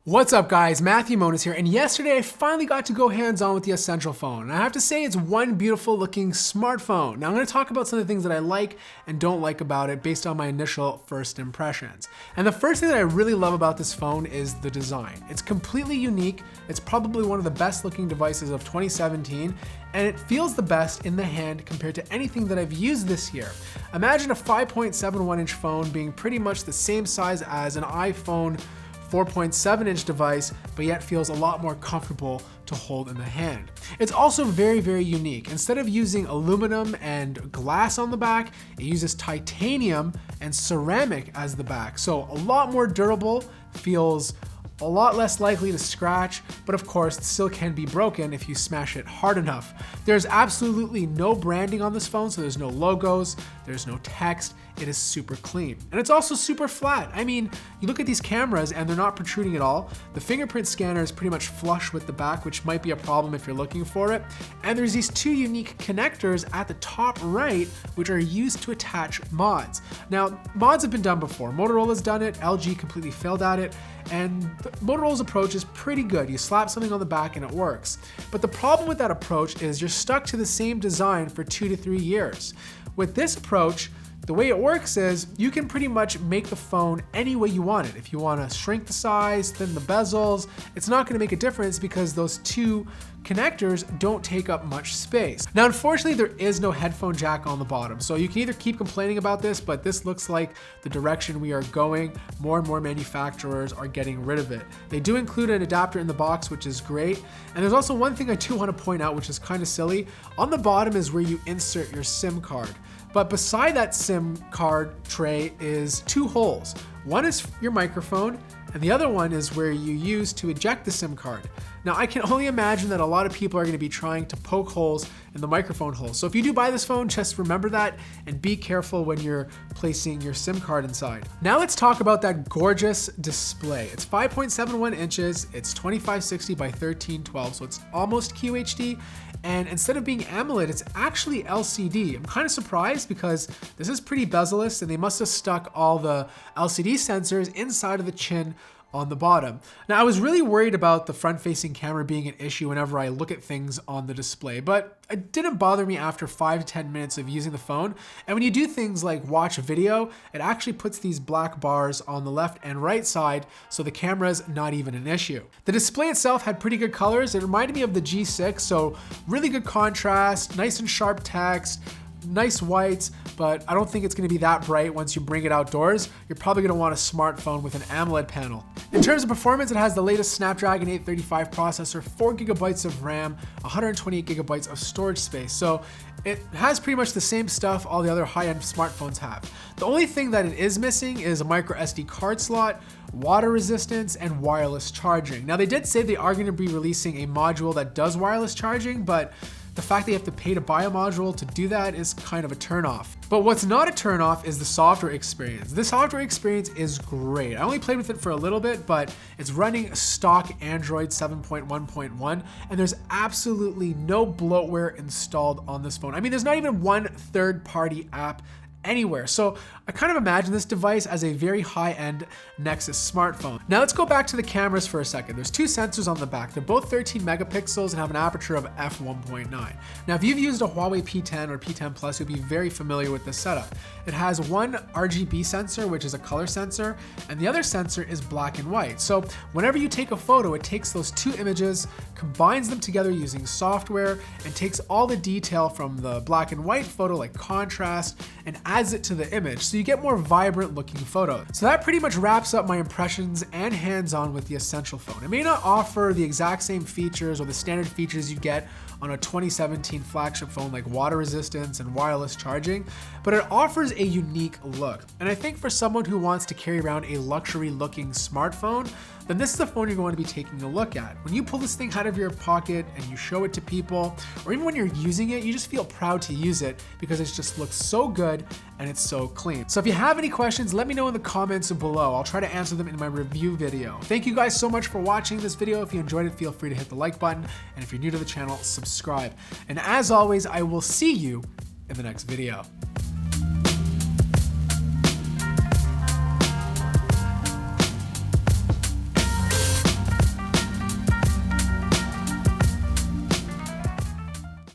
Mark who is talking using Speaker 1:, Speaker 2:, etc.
Speaker 1: What's up guys, Moniz here, and yesterday I finally got to go hands-on with the Essential phone. And I have to say it's one beautiful looking smartphone. Now I'm going to talk about some of the things that I like and don't like about it based on my initial first impressions. And the first thing that I really love about this phone is the design. It's completely unique, it's probably one of the best looking devices of 2017, and it feels the best in the hand compared to anything that I've used this year. Imagine a 5.71 inch phone being pretty much the same size as an iPhone 4.7 inch device, but yet feels a lot more comfortable to hold in the hand. It's also very, very unique. Instead of using aluminum and glass on the back, it uses titanium and ceramic as the back. So a lot more durable, feels a lot less likely to scratch, but of course it still can be broken if you smash it hard enough. There's absolutely no branding on this phone, so there's no logos, there's no text. It is super clean. And it's also super flat. I mean, you look at these cameras and they're not protruding at all. The fingerprint scanner is pretty much flush with the back, which might be a problem if you're looking for it. And there's these two unique connectors at the top right, which are used to attach mods. Now, mods have been done before. Motorola's done it, LG completely failed at it, and Motorola's approach is pretty good. You slap something on the back and it works. But the problem with that approach is you're stuck to the same design for 2 to 3 years. With this approach, the way it works is you can pretty much make the phone any way you want it. If you want to shrink the size, thin the bezels, it's not going to make a difference because those two connectors don't take up much space. Now, unfortunately, there is no headphone jack on the bottom. So you can either keep complaining about this, but this looks like the direction we are going. More and more manufacturers are getting rid of it. They do include an adapter in the box, which is great. And there's also one thing I do want to point out, which is kind of silly. On the bottom is where you insert your SIM card. But beside that SIM card tray is two holes. One is your microphone, and the other one is where you use to eject the SIM card. Now, I can only imagine that a lot of people are going to be trying to poke holes in the microphone holes. So if you do buy this phone, just remember that and be careful when you're placing your SIM card inside. Now let's talk about that gorgeous display. It's 5.71 inches, it's 2560 by 1312, so it's almost QHD. And instead of being AMOLED, it's actually LCD. I'm kind of surprised because this is pretty bezel-less and they must have stuck all the LCD sensors inside of the chin on the bottom. Now, I was really worried about the front-facing camera being an issue whenever I look at things on the display, but it didn't bother me after 5 to 10 minutes of using the phone. And when you do things like watch a video, it actually puts these black bars on the left and right side, so the camera's not even an issue. The display itself had pretty good colors. It reminded me of the G6, so really good contrast, nice and sharp text, nice whites, but I don't think it's going to be that bright once you bring it outdoors. You're probably going to want a smartphone with an AMOLED panel. In terms of performance, it has the latest Snapdragon 835 processor, 4 gigabytes of RAM, 128 gigabytes of storage space. So it has pretty much the same stuff all the other high-end smartphones have. The only thing that it is missing is a micro SD card slot, water resistance, and wireless charging. Now, they did say they are going to be releasing a module that does wireless charging, but the fact that you have to pay to buy a module to do that is kind of a turnoff. But what's not a turnoff is the software experience. The software experience is great. I only played with it for a little bit, but it's running stock Android 7.1.1, and there's absolutely no bloatware installed on this phone. I mean, there's not even one third-party app anywhere. So I kind of imagine this device as a very high-end Nexus smartphone. Now let's go back to the cameras for a second. There's two sensors on the back. They're both 13 megapixels and have an aperture of f1.9. Now, if you've used a Huawei P10 or P10 Plus, you'll be very familiar with this setup. It has one RGB sensor, which is a color sensor, and the other sensor is black and white. So whenever you take a photo, it takes those two images, combines them together using software, and takes all the detail from the black and white photo, like contrast, and adds it to the image, so you get more vibrant looking photos. So that pretty much wraps up my impressions and hands-on with the Essential phone. It may not offer the exact same features or the standard features you get on a 2017 flagship phone like water resistance and wireless charging, but it offers a unique look. And I think for someone who wants to carry around a luxury looking smartphone, then this is the phone you're going to be taking a look at. When you pull this thing out of your pocket and you show it to people, or even when you're using it, you just feel proud to use it because it just looks so good and it's so clean. So if you have any questions, let me know in the comments below. I'll try to answer them in my review video. Thank you guys so much for watching this video. If you enjoyed it, feel free to hit the like button. And if you're new to the channel, subscribe. And as always, I will see you in the next video.